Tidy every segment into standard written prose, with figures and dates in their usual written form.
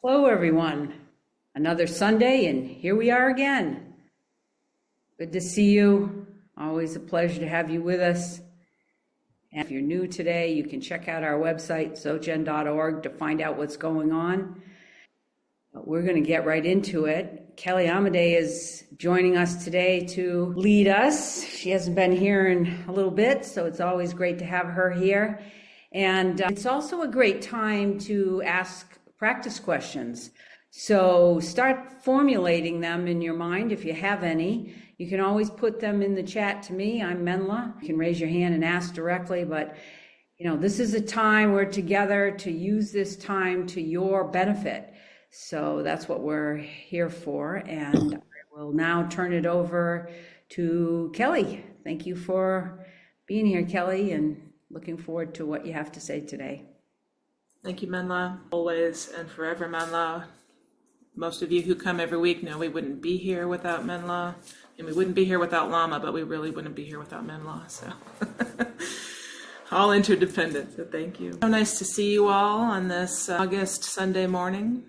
Hello, everyone. Another Sunday, and here we are again. Good to see you. Always a pleasure to have you with us. And if you're new today, you can check out our website, sogen.org, to find out what's going on. But we're going to get right into it. Kelley Amadei is joining us today to lead us. She hasn't been here in a little bit, so it's always great to have her here. And it's also a great time to ask practice questions. So start formulating them in your mind if you have any. You can always put them in the chat to me. I'm Menla. You can raise your hand and ask directly, but this is a time we're together to use this time to your benefit. So that's what we're here for. And I will now turn it over to Kelley. Thank you for being here, Kelley, and looking forward to what you have to say today. Thank you, Menla. Always and forever, Menla. Most of you who come every week know we wouldn't be here without Menla, and we wouldn't be here without Lama, but we really wouldn't be here without Menla. So all interdependent, so thank you. So nice to see you all on this August Sunday morning.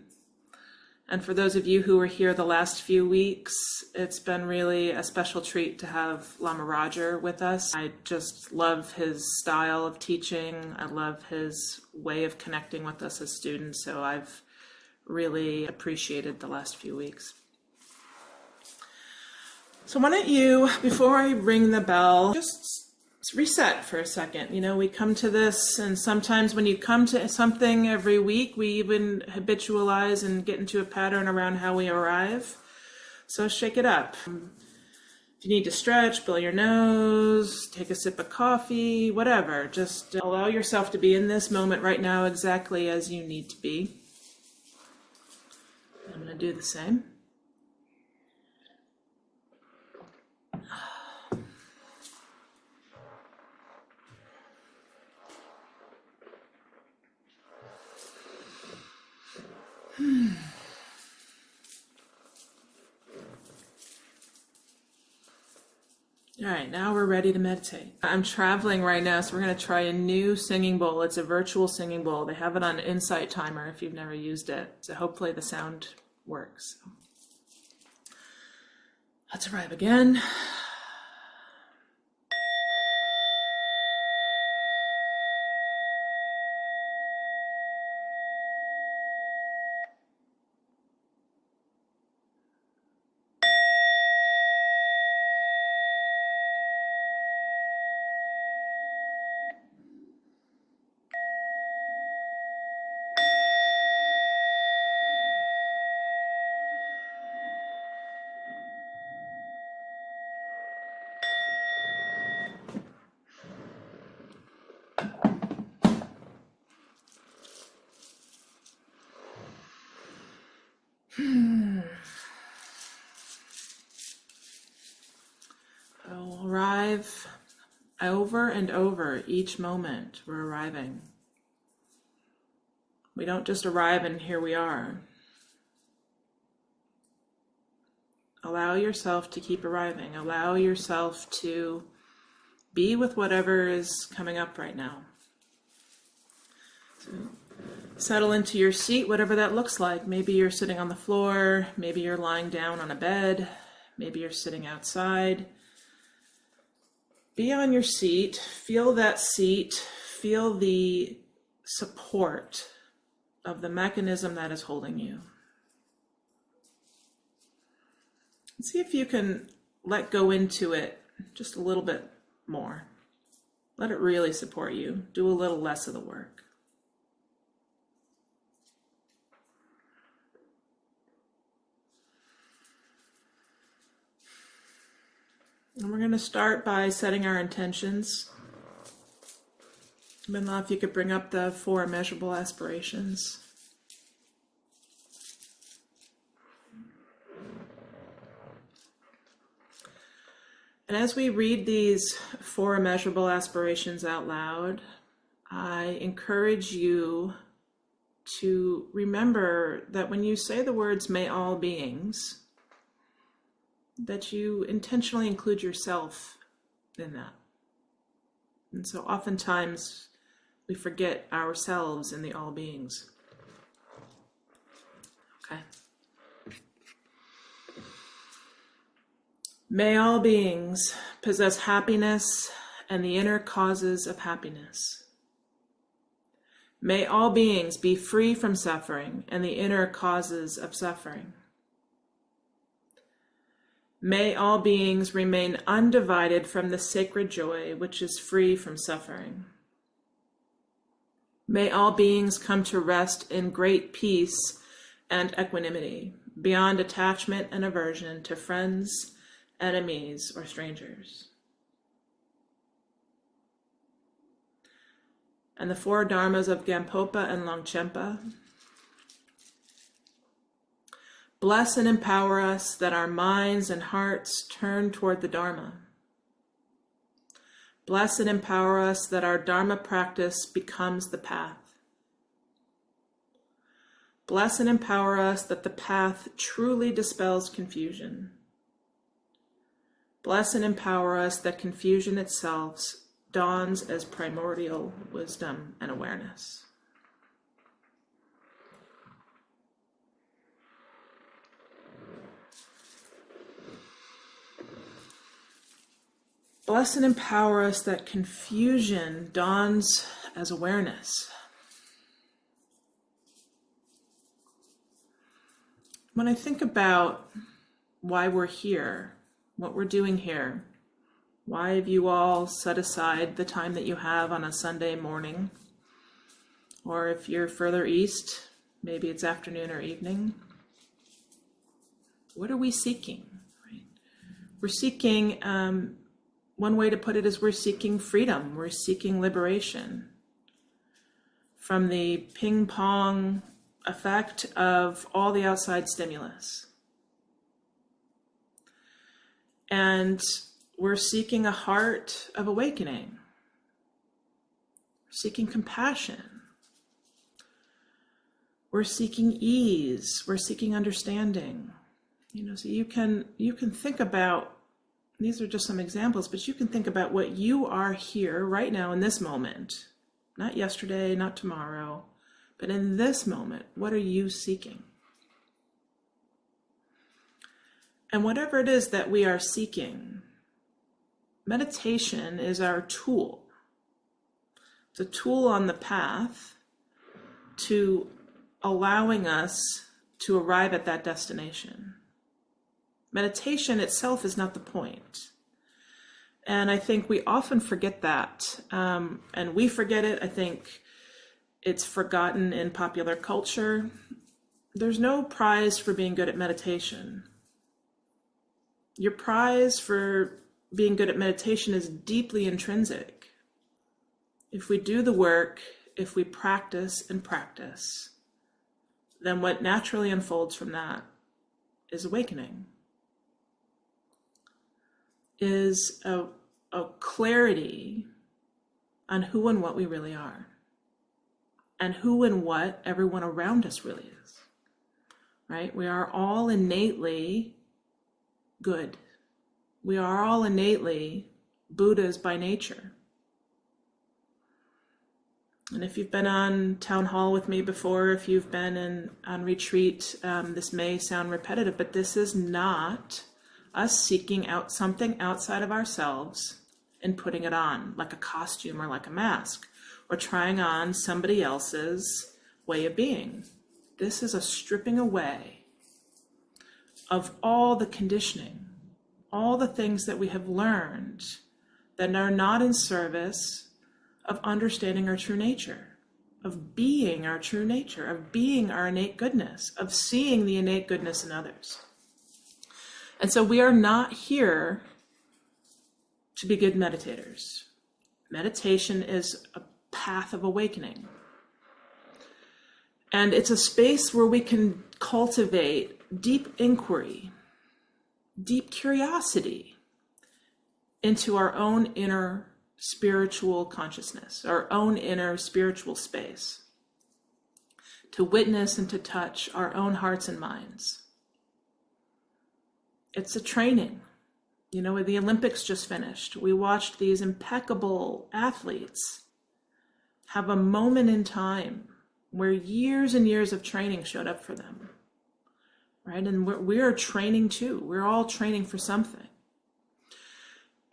And for those of you who were here the last few weeks, it's been really a special treat to have Lama Roger with us. I just love his style of teaching. I love his way of connecting with us as students. So I've really appreciated the last few weeks. So why don't you, before I ring the bell, just reset for a second. We come to this, and sometimes when you come to something every week, we even habitualize and get into a pattern around how we arrive. So shake it up. If you need to stretch, blow your nose, take a sip of coffee, whatever. Just allow yourself to be in this moment right now exactly as you need to be. I'm going to do the same. All right, now we're ready to meditate. I'm traveling right now, so we're going to try a new singing bowl. It's a virtual singing bowl. They have it on Insight Timer if you've never used it. So hopefully the sound works. Let's arrive again. I'll arrive over and over each moment we're arriving. We don't just arrive and here we are. Allow yourself to keep arriving. Allow yourself to be with whatever is coming up right now. So settle into your seat, whatever that looks like. Maybe you're sitting on the floor. Maybe you're lying down on a bed. Maybe you're sitting outside. Be on your seat. Feel that seat. Feel the support of the mechanism that is holding you. And see if you can let go into it just a little bit more. Let it really support you. Do a little less of the work. And we're going to start by setting our intentions. Menla, if you could bring up the 4 immeasurable aspirations. And as we read these 4 immeasurable aspirations out loud, I encourage you to remember that when you say the words, "may all beings," that you intentionally include yourself in that. And so oftentimes we forget ourselves in the all beings. Okay. May all beings possess happiness and the inner causes of happiness. May all beings be free from suffering and the inner causes of suffering. May all beings remain undivided from the sacred joy which is free from suffering. May all beings come to rest in great peace and equanimity, beyond attachment and aversion to friends, enemies, or strangers. And the four dharmas of Gampopa and Longchenpa. Bless and empower us that our minds and hearts turn toward the Dharma. Bless and empower us that our Dharma practice becomes the path. Bless and empower us that the path truly dispels confusion. Bless and empower us that confusion itself dawns as primordial wisdom and awareness. Bless and empower us that confusion dawns as awareness. When I think about why we're here, what we're doing here, why have you all set aside the time that you have on a Sunday morning? Or if you're further east, maybe it's afternoon or evening. What are we seeking? Right? We're seeking, one way to put it is we're seeking freedom. We're seeking liberation from the ping pong effect of all the outside stimulus. And we're seeking a heart of awakening. We're seeking compassion. We're seeking ease. We're seeking understanding. So you can think about, these are just some examples, but you can think about what you are here right now in this moment. Not yesterday, not tomorrow, but in this moment, what are you seeking? And whatever it is that we are seeking, meditation is our tool. It's a tool on the path to allowing us to arrive at that destination. Meditation itself is not the point. And I think we often forget that. And we forget it. I think it's forgotten in popular culture. There's no prize for being good at meditation. Your prize for being good at meditation is deeply intrinsic. If we do the work, if we practice and practice, then what naturally unfolds from that is awakening, is a clarity on who and what we really are, and who and what everyone around us really is, right? We are all innately good. We are all innately Buddhas by nature. And if you've been on town hall with me before, if you've been on retreat, this may sound repetitive, but this is not us seeking out something outside of ourselves and putting it on like a costume or like a mask, or trying on somebody else's way of being. This is a stripping away of all the conditioning, all the things that we have learned that are not in service of understanding our true nature, of being our true nature, of being our innate goodness, of seeing the innate goodness in others. And so we are not here to be good meditators. Meditation is a path of awakening. And it's a space where we can cultivate deep inquiry, deep curiosity into our own inner spiritual consciousness, our own inner spiritual space, to witness and to touch our own hearts and minds. It's a training. The Olympics just finished. We watched these impeccable athletes have a moment in time where years and years of training showed up for them. right? And we're training too. We're all training for something.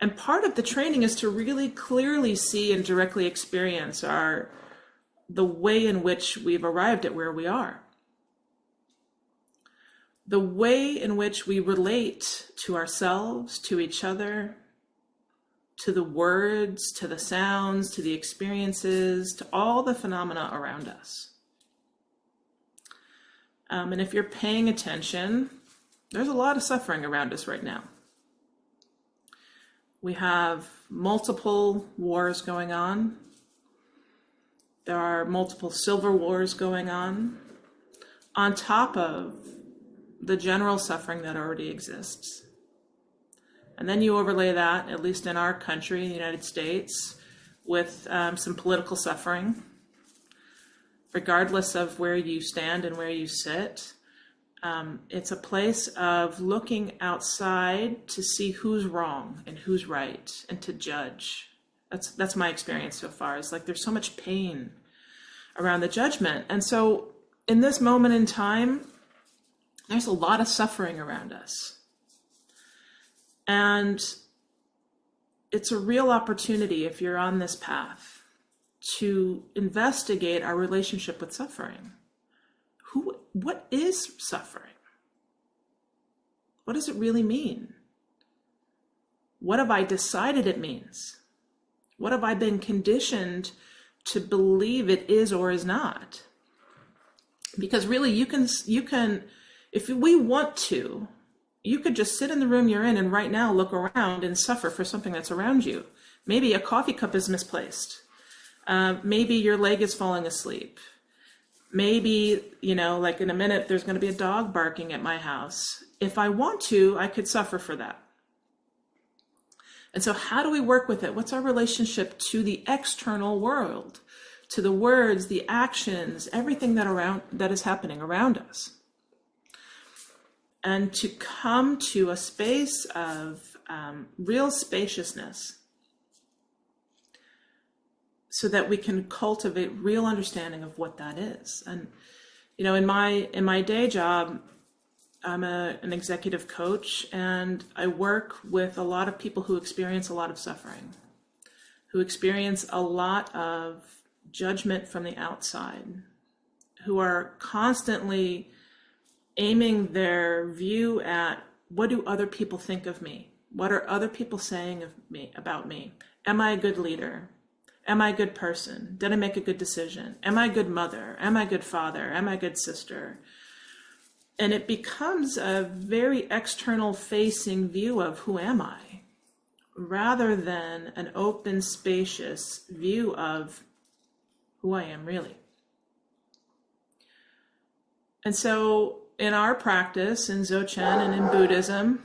And part of the training is to really clearly see and directly experience the way in which we've arrived at where we are. The way in which we relate to ourselves, to each other, to the words, to the sounds, to the experiences, to all the phenomena around us. And if you're paying attention, there's a lot of suffering around us right now. We have multiple wars going on. There are multiple civil wars going on top of the general suffering that already exists. And then you overlay that, at least in our country, in the United States, with some political suffering. Regardless of where you stand and where you sit, it's a place of looking outside to see who's wrong and who's right and to judge. That's my experience so far. It's like there's so much pain around the judgment. And so in this moment in time, there's a lot of suffering around us. And it's a real opportunity, if you're on this path, to investigate our relationship with suffering. What is suffering? What does it really mean? What have I decided it means? What have I been conditioned to believe it is or is not? Because really, you can, if we want to, you could just sit in the room you're in and right now look around and suffer for something that's around you. Maybe a coffee cup is misplaced. Maybe your leg is falling asleep. Maybe, like in a minute, there's going to be a dog barking at my house. If I want to, I could suffer for that. And so how do we work with it? What's our relationship to the external world, to the words, the actions, everything that is happening around us? And to come to a space of real spaciousness so that we can cultivate real understanding of what that is. And, in my day job, I'm an executive coach, and I work with a lot of people who experience a lot of suffering, who experience a lot of judgment from the outside, who are constantly aiming their view at, what do other people think of me? What are other people saying about me? Am I a good leader? Am I a good person? Did I make a good decision? Am I a good mother? Am I a good father? Am I a good sister? And it becomes a very external facing view of who am I, rather than an open, spacious view of who I am really. And so in our practice, in Dzogchen and in Buddhism,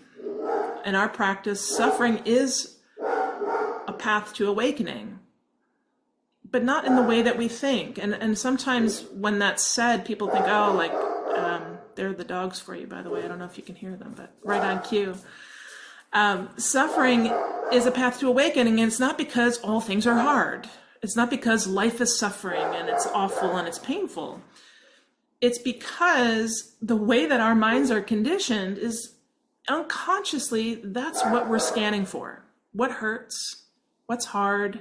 in our practice, suffering is a path to awakening, but not in the way that we think. And sometimes when that's said, people think, they're the dogs for you, by the way. I don't know if you can hear them, but right on cue. Suffering is a path to awakening, and it's not because all things are hard. It's not because life is suffering and it's awful and it's painful. It's because the way that our minds are conditioned is unconsciously, that's what we're scanning for. What hurts? What's hard?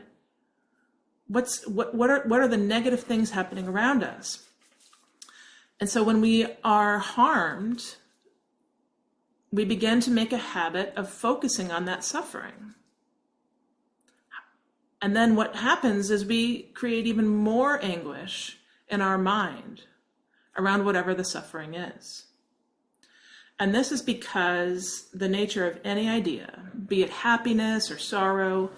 What are the negative things happening around us? And so when we are harmed, we begin to make a habit of focusing on that suffering. And then what happens is we create even more anguish in our mind around whatever the suffering is. And this is because the nature of any idea, be it happiness or sorrow,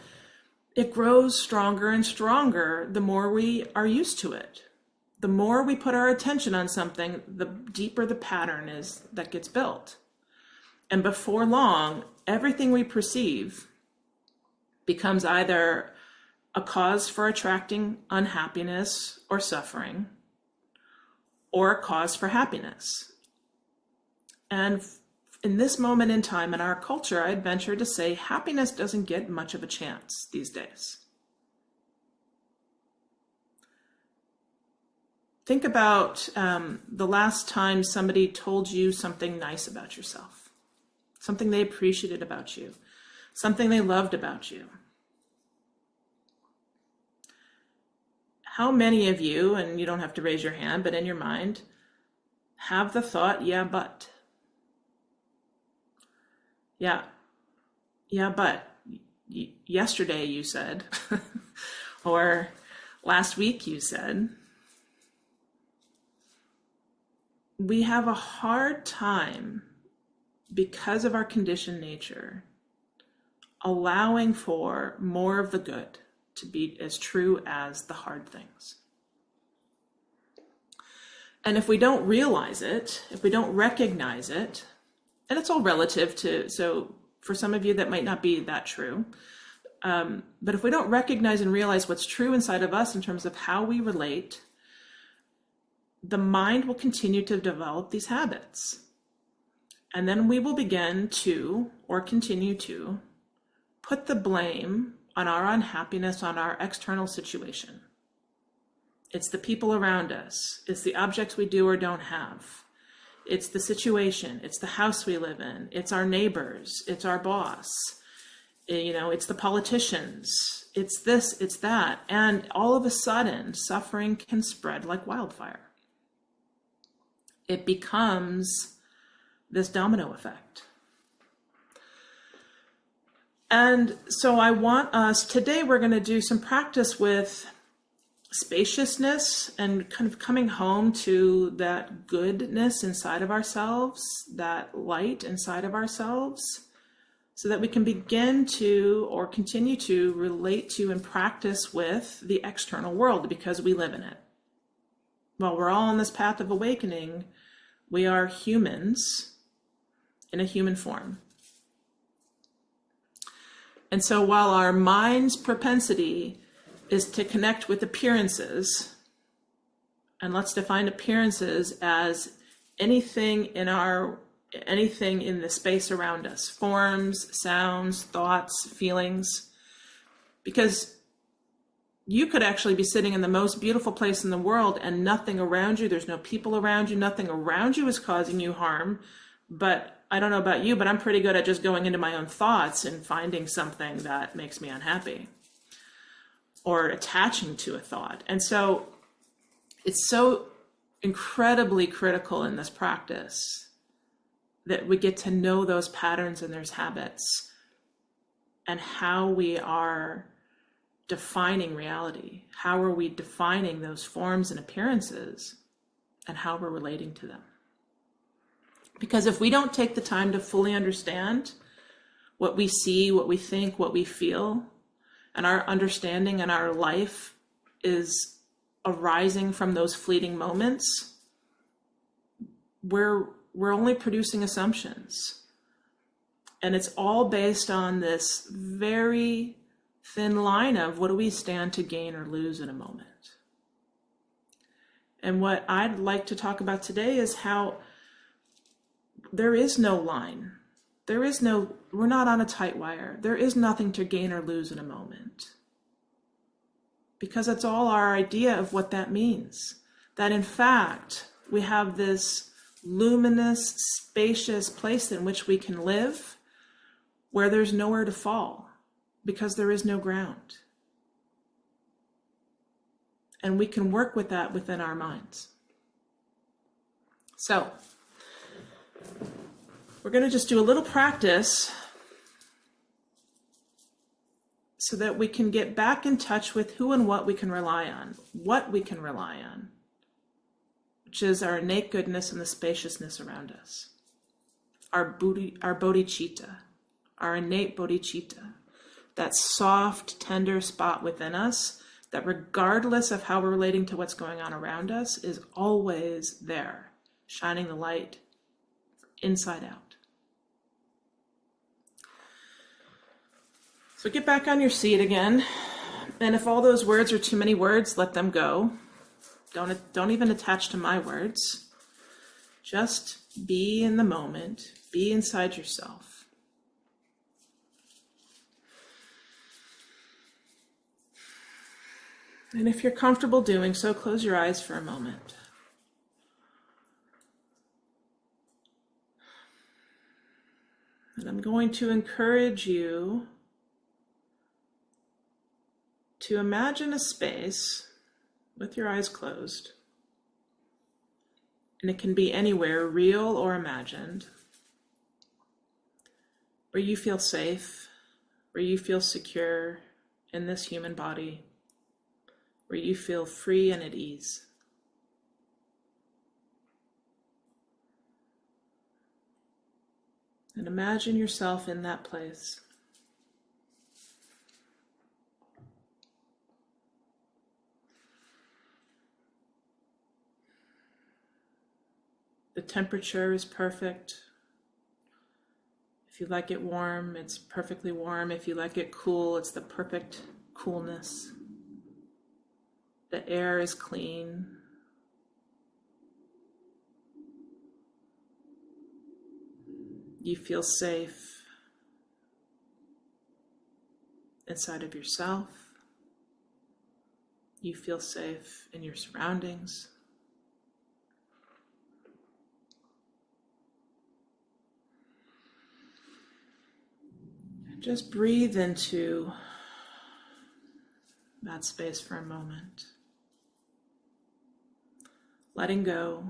it grows stronger and stronger the more we are used to it. The more we put our attention on something, the deeper the pattern is that gets built. And before long, everything we perceive becomes either a cause for attracting unhappiness or suffering, or a cause for happiness. And in this moment in time in our culture, I'd venture to say happiness doesn't get much of a chance these days. think about the last time somebody told you something nice about yourself, something they appreciated about you, something they loved about you. How many of you, and you don't have to raise your hand, but in your mind, have the thought, yeah, but. Yeah, but yesterday you said, or last week you said. We have a hard time, because of our conditioned nature, allowing for more of the good to be as true as the hard things. And if we don't realize it, if we don't recognize it, and it's all relative to, so for some of you that might not be that true, but if we don't recognize and realize what's true inside of us in terms of how we relate, the mind will continue to develop these habits. And then we will begin to, or continue to, put the blame on our unhappiness on our external situation. It's the people around us. It's the objects we do or don't have. It's the situation. It's the house we live in. It's our neighbors. It's our boss. It's the politicians. It's this, it's that. And all of a sudden, suffering can spread like wildfire. It becomes this domino effect. And so I want us, today we're going to do some practice with spaciousness and kind of coming home to that goodness inside of ourselves, that light inside of ourselves, so that we can begin to, or continue to, relate to and practice with the external world because we live in it. While we're all on this path of awakening, we are humans in a human form. And so while our mind's propensity is to connect with appearances, and let's define appearances as anything in the space around us, forms, sounds, thoughts, feelings, because you could actually be sitting in the most beautiful place in the world and nothing around you, there's no people around you, nothing around you is causing you harm. But I don't know about you, but I'm pretty good at just going into my own thoughts and finding something that makes me unhappy or attaching to a thought. And so it's so incredibly critical in this practice that we get to know those patterns and those habits and how we are defining reality. How are we defining those forms and appearances and how we're relating to them? Because if we don't take the time to fully understand what we see, what we think, what we feel, and our understanding and our life is arising from those fleeting moments, we're only producing assumptions. And it's all based on this very thin line of what do we stand to gain or lose in a moment. And what I'd like to talk about today is how there is no line. We're not on a tight wire. There is nothing to gain or lose in a moment. Because it's all our idea of what that means. That in fact, we have this luminous, spacious place in which we can live where there's nowhere to fall because there is no ground. And we can work with that within our minds. So, we're going to just do a little practice so that we can get back in touch with who and what we can rely on, which is our innate goodness and the spaciousness around us. Our bodhicitta, our innate bodhicitta, that soft, tender spot within us that regardless of how we're relating to what's going on around us is always there, shining the light inside out. So get back on your seat again. And if all those words are too many words, let them go. Don't even attach to my words. Just be in the moment. Be inside yourself. And if you're comfortable doing so, close your eyes for a moment. And I'm going to encourage you to imagine a space with your eyes closed. And it can be anywhere, real or imagined, where you feel safe, where you feel secure in this human body, where you feel free and at ease. And imagine yourself in that place. The temperature is perfect. If you like it warm, it's perfectly warm. If you like it cool, it's the perfect coolness. The air is clean. You feel safe inside of yourself. You feel safe in your surroundings. Just breathe into that space for a moment. Letting go,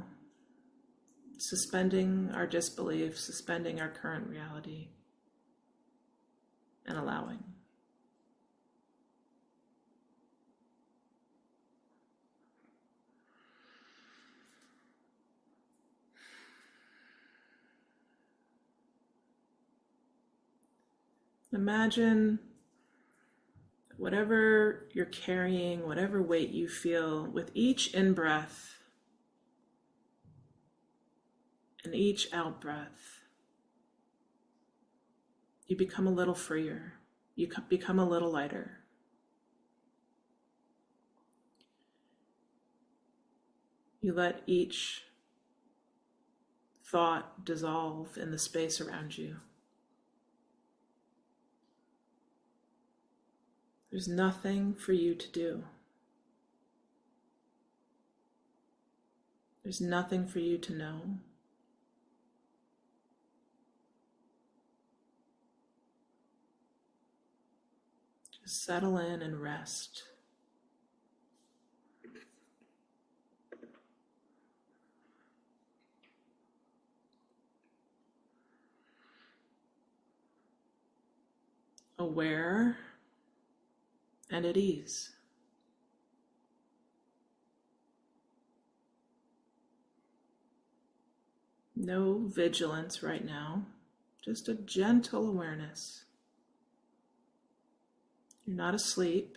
suspending our disbelief, suspending our current reality, and allowing. Imagine whatever you're carrying, whatever weight you feel, with each in-breath and each out-breath, you become a little freer. You become a little lighter. You let each thought dissolve in the space around you. There's nothing for you to do. There's nothing for you to know. Just settle in and rest. Aware and at ease. No vigilance right now, just a gentle awareness. You're not asleep.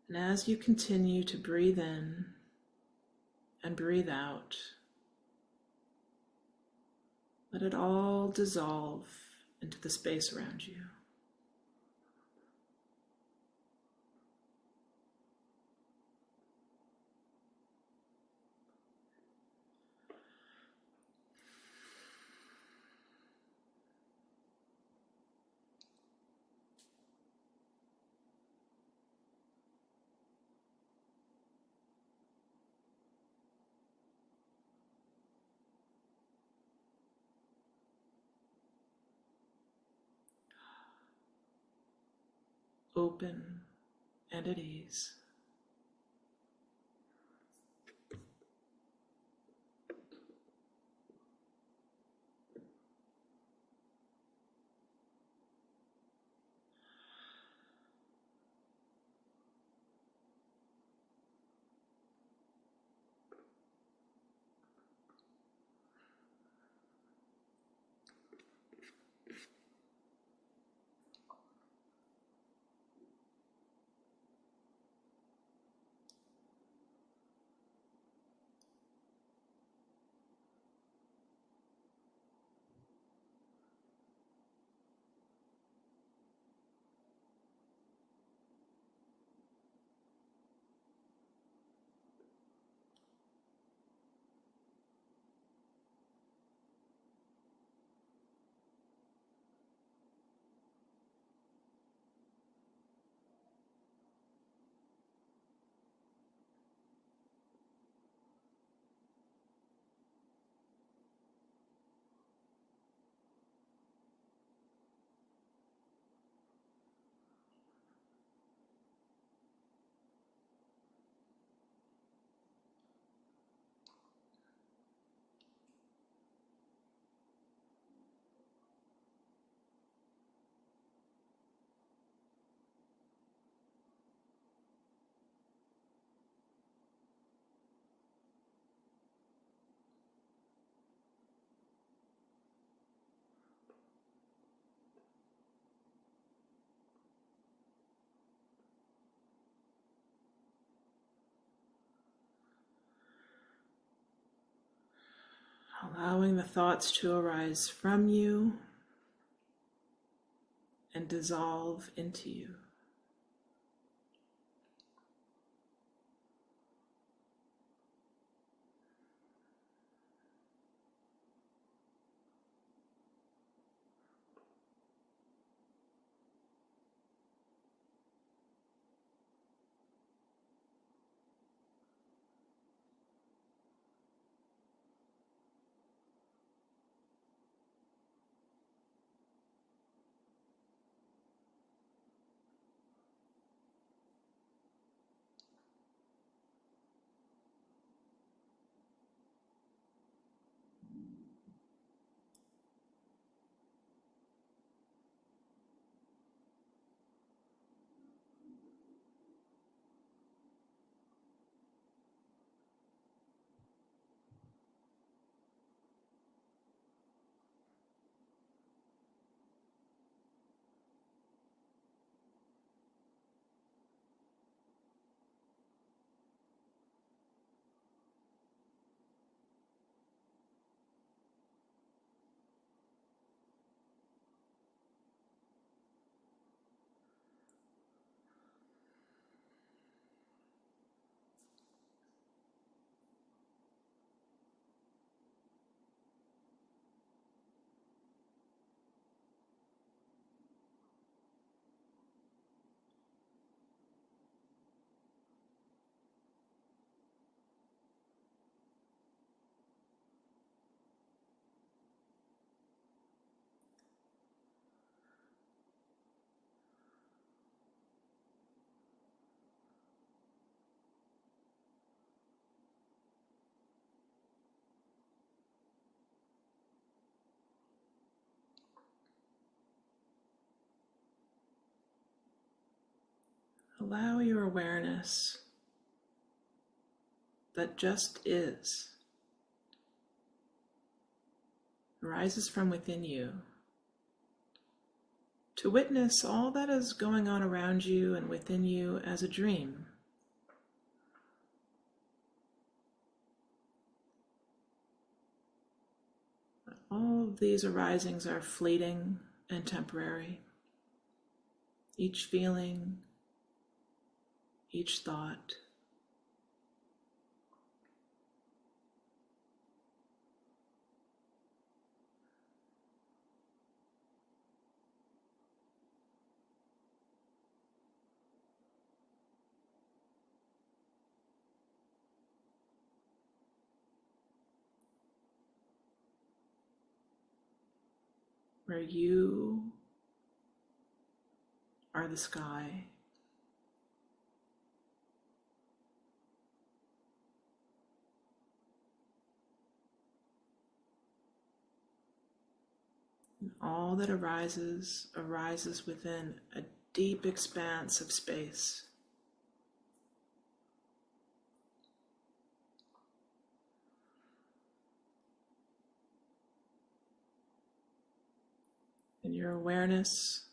And as you continue to breathe in and breathe out, let it all dissolve into the space around you. Open and at ease. allowing the thoughts to arise from you and dissolve into you. Allow your awareness that just is, arises from within you, to witness all that is going on around you and within you as a dream. All of these arisings are fleeting and temporary. Each feeling, each thought. Where you are the sky. And all that arises within a deep expanse of space. And your awareness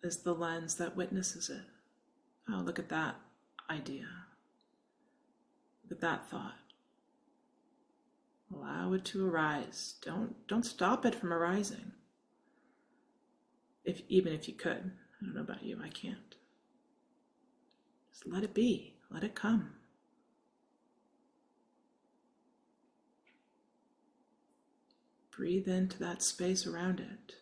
is the lens that witnesses it. Oh, look at that idea. Look at that thought. Allow it to arise. Don't stop it from arising. Even if you could. I don't know about you, I can't. Just let it be. Let it come. Breathe into that space around it.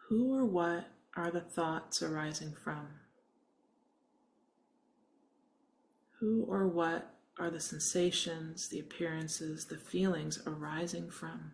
Who or what are the thoughts arising from? Who or what are the sensations, the appearances, the feelings arising from?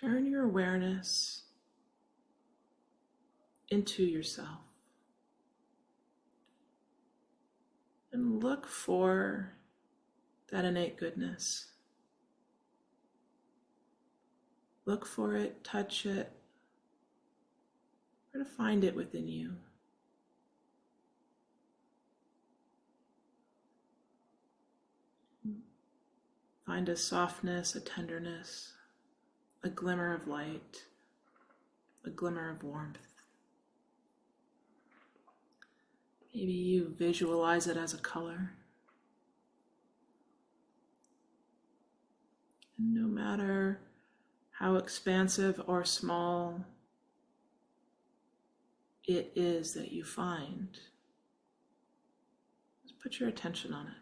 Turn your awareness into yourself and look for that innate goodness. Look for it, touch it, try to find it within you. Find a softness, a tenderness, a glimmer of light, a glimmer of warmth. Maybe you visualize it as a color. And no matter how expansive or small it is that you find, just put your attention on it.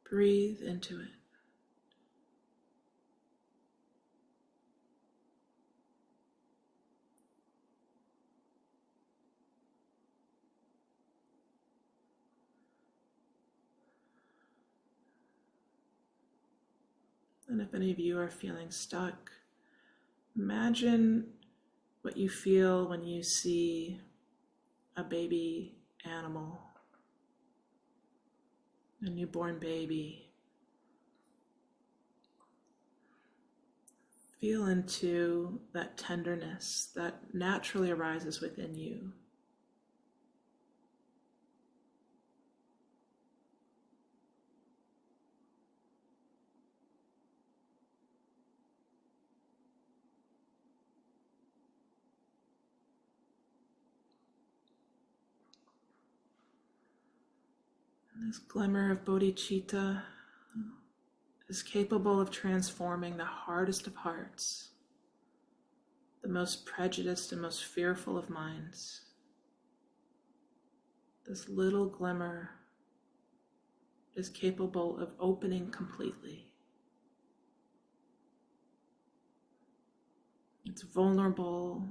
Breathe into it. And if any of you are feeling stuck, imagine what you feel when you see a baby animal, a newborn baby. Feel into that tenderness that naturally arises within you. This glimmer of bodhicitta is capable of transforming the hardest of hearts, the most prejudiced and most fearful of minds. This little glimmer is capable of opening completely. It's vulnerable,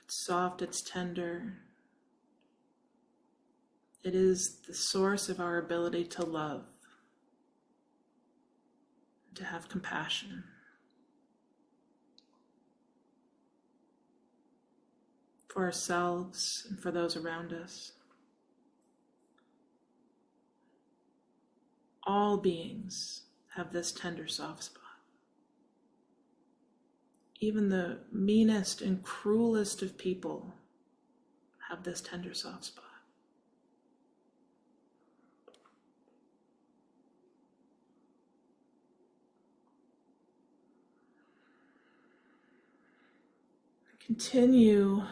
it's soft, it's tender. It is the source of our ability to love, to have compassion. For ourselves and for those around us. All beings have this tender soft spot. Even the meanest and cruelest of people have this tender soft spot. Continue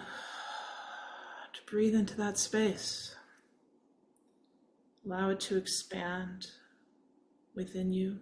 to breathe into that space. Allow it to expand within you.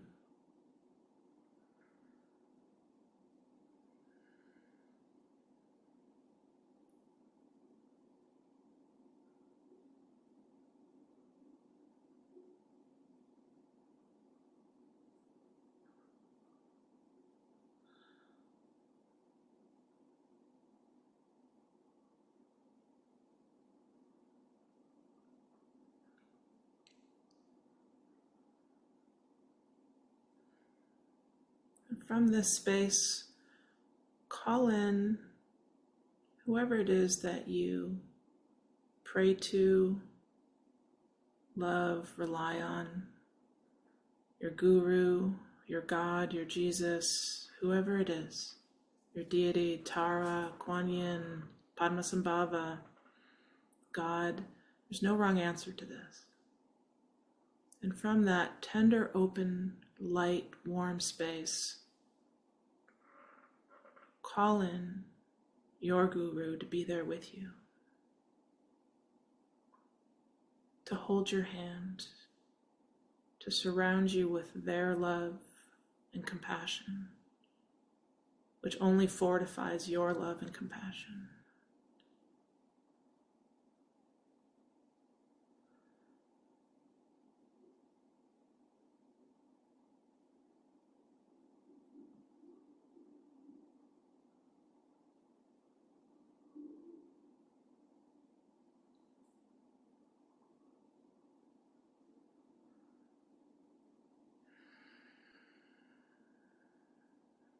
And from this space, call in whoever it is that you pray to, love, rely on, your guru, your God, your Jesus, whoever it is, your deity, Tara, Kuan Yin, Padmasambhava, God. There's no wrong answer to this. And from that tender, open, light, warm space, call in your guru to be there with you, to hold your hand, to surround you with their love and compassion, which only fortifies your love and compassion.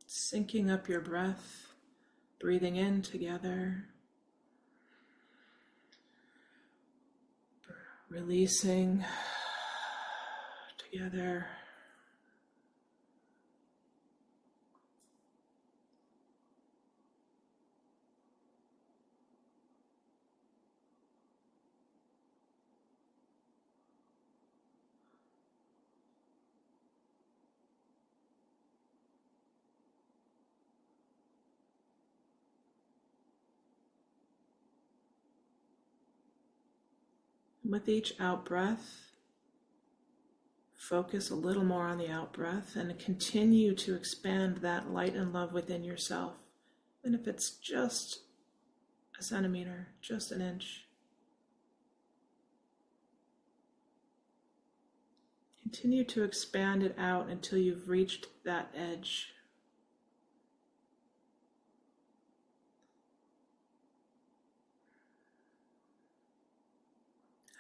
Syncing up your breath, breathing in together, releasing together. With each out breath, focus a little more on the out breath and continue to expand that light and love within yourself. And if it's just a centimeter, just an inch, continue to expand it out until you've reached that edge.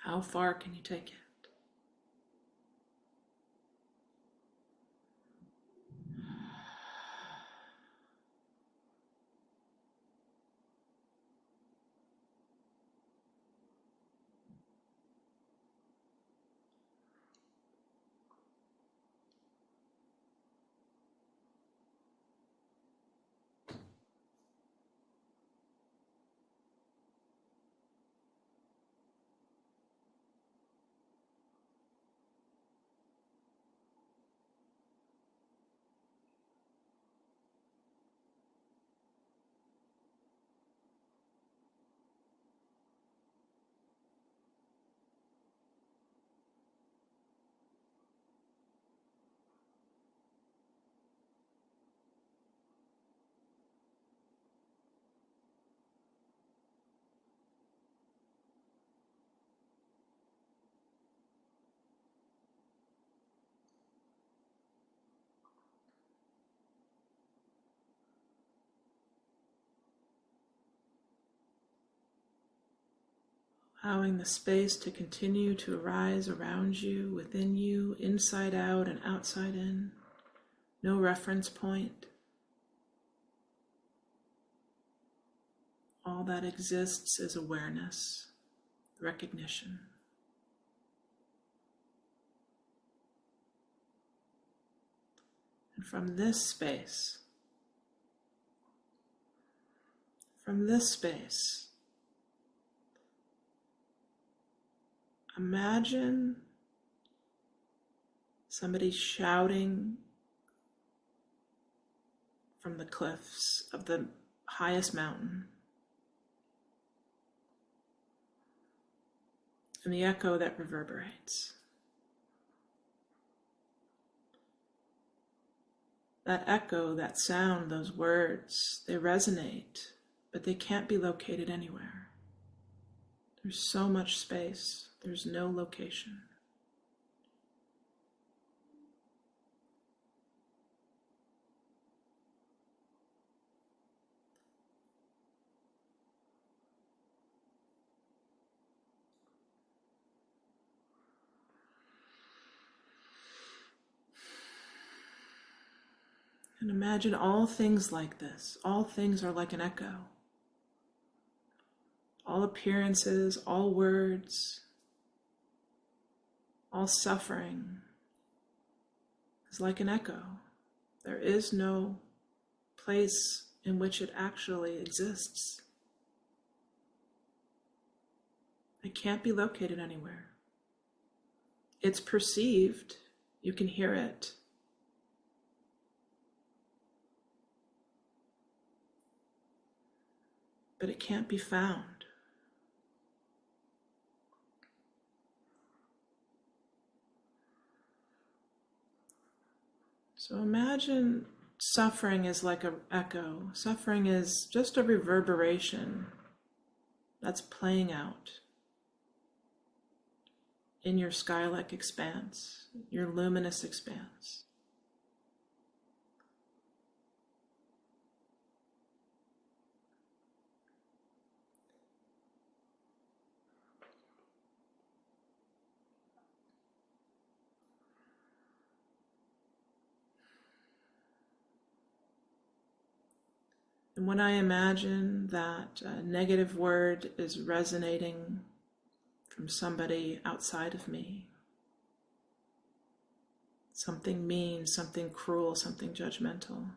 How far can you take it? Allowing the space to continue to arise around you, within you, inside out and outside in. No reference point. All that exists is awareness, recognition. And from this space, imagine somebody shouting from the cliffs of the highest mountain, and the echo that reverberates. that echo, that sound, those words, they resonate, but they can't be located anywhere. There's so much space, there's no location. And imagine all things like this. All things are like an echo. All appearances, all words, all suffering is like an echo. There is no place in which it actually exists. It can't be located anywhere. It's perceived, you can hear it. But it can't be found. So imagine suffering is like an echo. Suffering is just a reverberation that's playing out in your sky-like expanse, your luminous expanse. And when I imagine that a negative word is resonating from somebody outside of me, something mean, something cruel, something judgmental,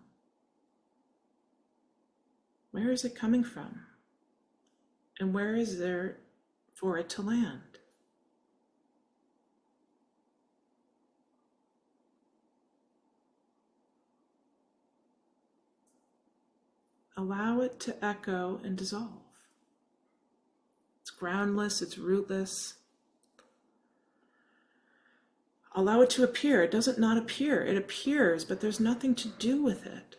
where is it coming from? And where is there for it to land? Allow it to echo and dissolve. It's groundless, it's rootless. Allow it to appear. It doesn't not appear. It appears, but there's nothing to do with it.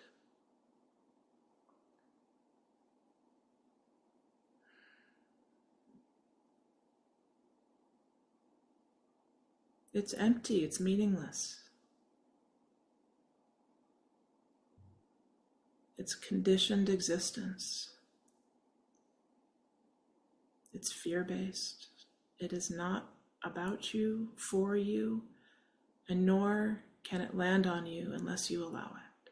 It's empty, it's meaningless. It's conditioned existence. It's fear-based. It is not about you, for you, and nor can it land on you unless you allow it.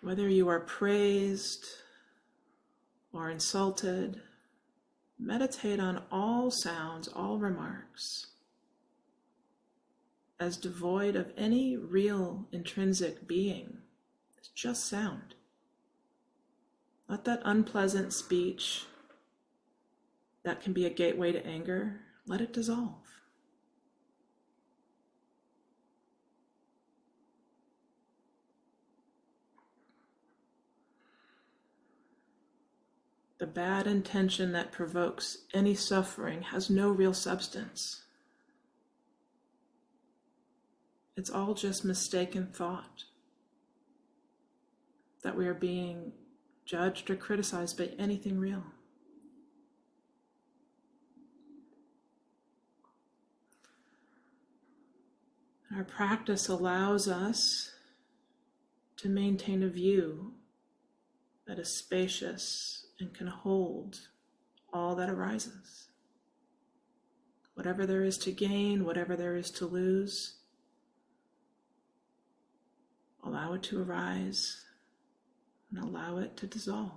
Whether you are praised or insulted, meditate on all sounds, all remarks, as devoid of any real intrinsic being. It's just sound. Let that unpleasant speech that can be a gateway to anger, let it dissolve. The bad intention that provokes any suffering has no real substance. It's all just mistaken thought that we are being judged or criticized by anything real. Our practice allows us to maintain a view that is spacious and can hold all that arises. Whatever there is to gain, whatever there is to lose, allow it to arise and allow it to dissolve.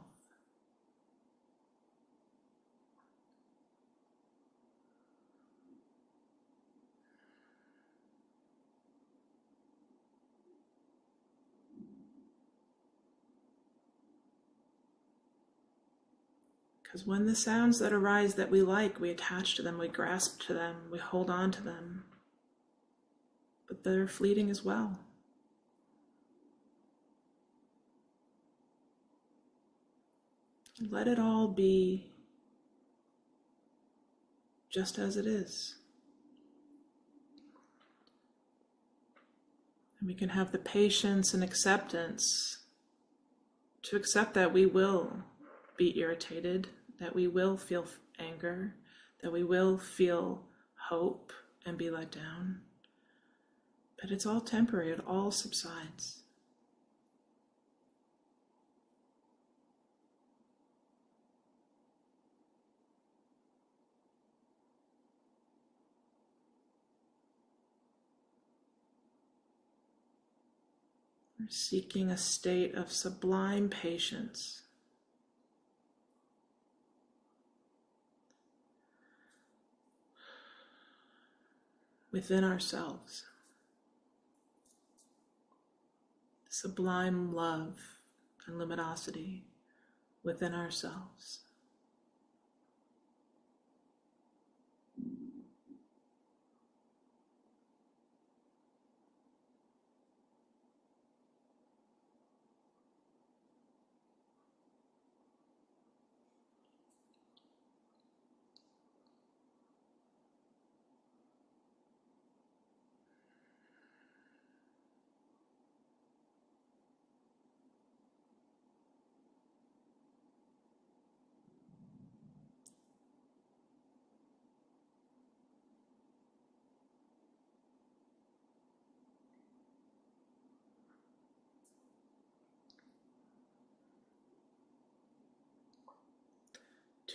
Because when the sounds that arise that we like, we attach to them, we grasp to them, we hold on to them. But they're fleeting as well. Let it all be just as it is. And we can have the patience and acceptance to accept that we will be irritated, that we will feel anger, that we will feel hope and be let down. But it's all temporary, it all subsides. We're seeking a state of sublime patience. Within ourselves. Sublime love and luminosity within ourselves.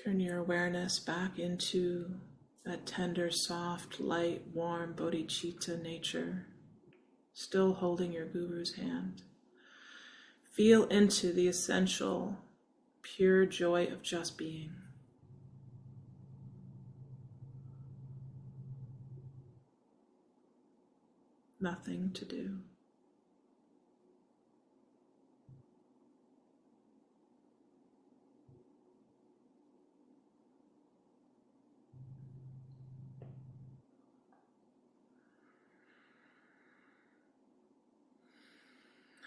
Turn your awareness back into that tender, soft, light, warm bodhicitta nature, still holding your guru's hand. Feel into the essential, pure joy of just being. Nothing to do.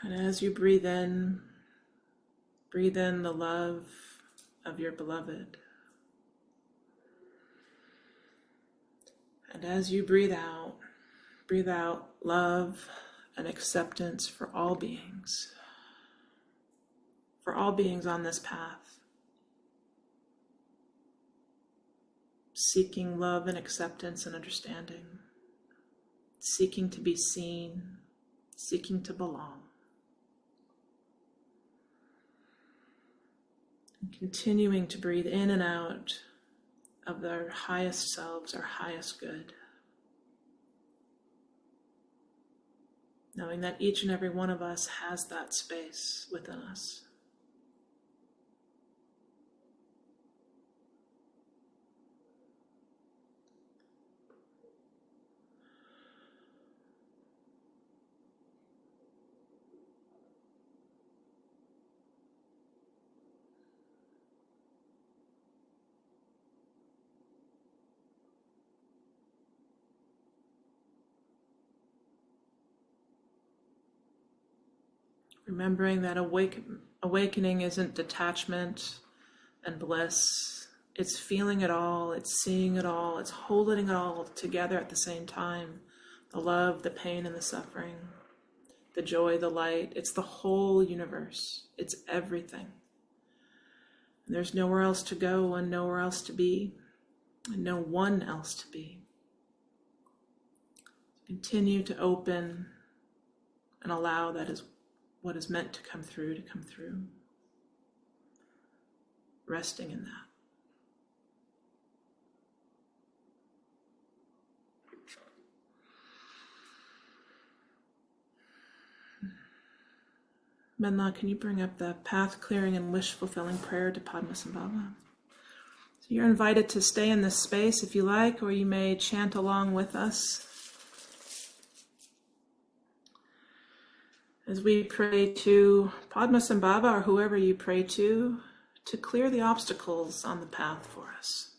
And as you breathe in the love of your beloved. And as you breathe out love and acceptance for all beings on this path, seeking love and acceptance and understanding, seeking to be seen, seeking to belong. Continuing to breathe in and out of our highest selves, our highest good. Knowing that each and every one of us has that space within us. Remembering that awakening isn't detachment and bliss. It's feeling it all, it's seeing it all, it's holding it all together at the same time. The love, the pain, and the suffering, the joy, the light. It's the whole universe. It's everything. And there's nowhere else to go and nowhere else to be, and no one else to be. Continue to open and allow that is what is meant to come through, resting in that. Menla, can you bring up the path clearing and wish fulfilling prayer to Padmasambhava? So you're invited to stay in this space if you like, or you may chant along with us as we pray to Padmasambhava, or whoever you pray to clear the obstacles on the path for us.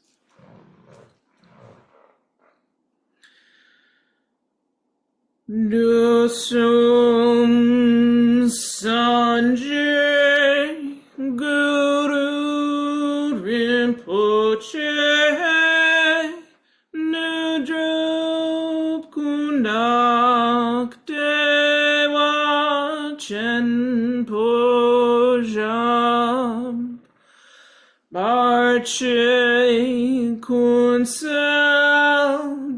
Dusum Sanjay Guru Rinpoche, Nudrup Kundak Dewa Chen Pojam, Barche Kunsel,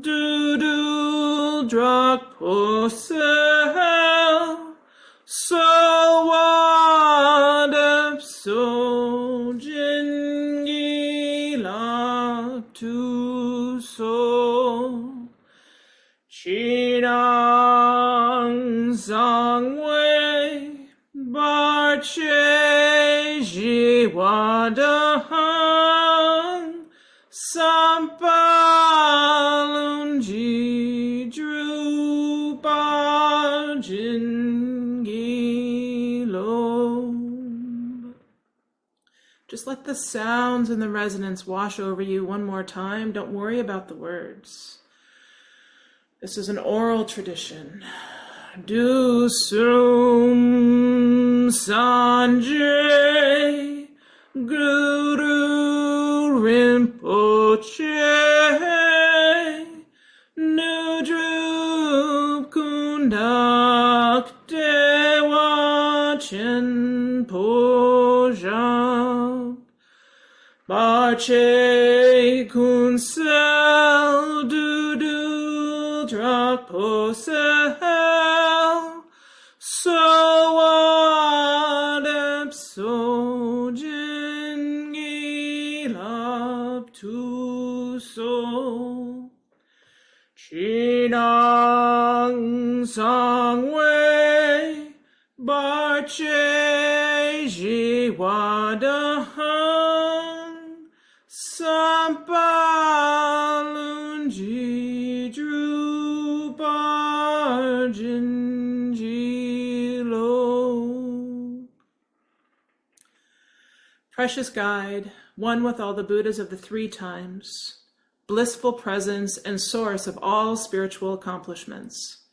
Dudul Drak Posel, Sawad So Jingi Lak Tu So Chinang Zangwei Barche Jiwadahang Sampalunji Drupa Jingi Lo. Just let the sounds and the resonance wash over you one more time. Don't worry about the words. This is an oral tradition. Du Sum Sanjay Guru Rinpoche Nudrup Kundak Dewa Chen Pojam Barche Kunsel Dudul Drak Posel Sawad So Jingi Lap Tu So Chinang Sangwei Barche Jiwadahang Sampalunji Drupa Jinji Lo. Precious guide, one with all the Buddhas of the three times, blissful presence and source of all spiritual accomplishments,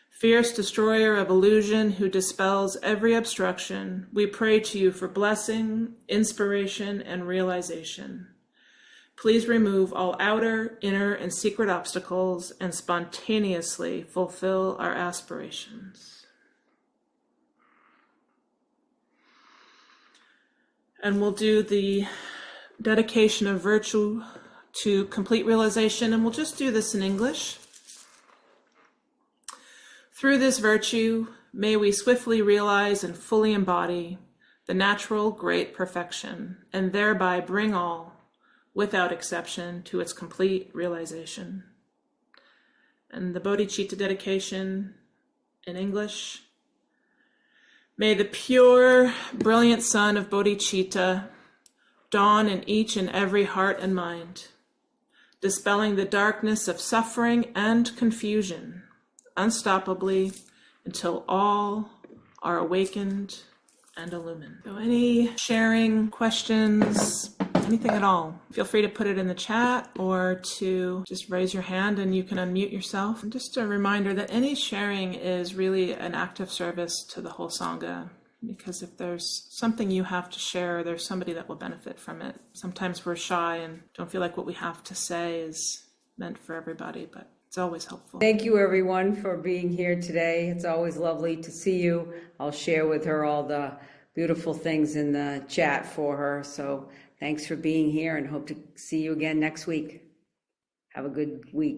fierce destroyer of illusion who dispels every obstruction, we pray to you for blessing, inspiration, and realization. Please remove all outer, inner, and secret obstacles and spontaneously fulfill our aspirations. And we'll do the dedication of virtue to complete realization, and we'll just do this in English. Through this virtue, may we swiftly realize and fully embody the natural great perfection, and thereby bring all, without exception, to its complete realization. And the Bodhicitta dedication in English. May the pure, brilliant sun of Bodhicitta dawn in each and every heart and mind, dispelling the darkness of suffering and confusion, unstoppably, until all are awakened and illumined. So any sharing, questions, anything at all, feel free to put it in the chat or to just raise your hand and you can unmute yourself. And just a reminder that any sharing is really an act of service to the whole Sangha, because if there's something you have to share, there's somebody that will benefit from it. Sometimes we're shy and don't feel like what we have to say is meant for everybody, but it's always helpful. Thank you, everyone, for being here today. It's always lovely to see you. I'll share with her all the beautiful things in the chat for her. So thanks for being here and hope to see you again next week. Have a good week.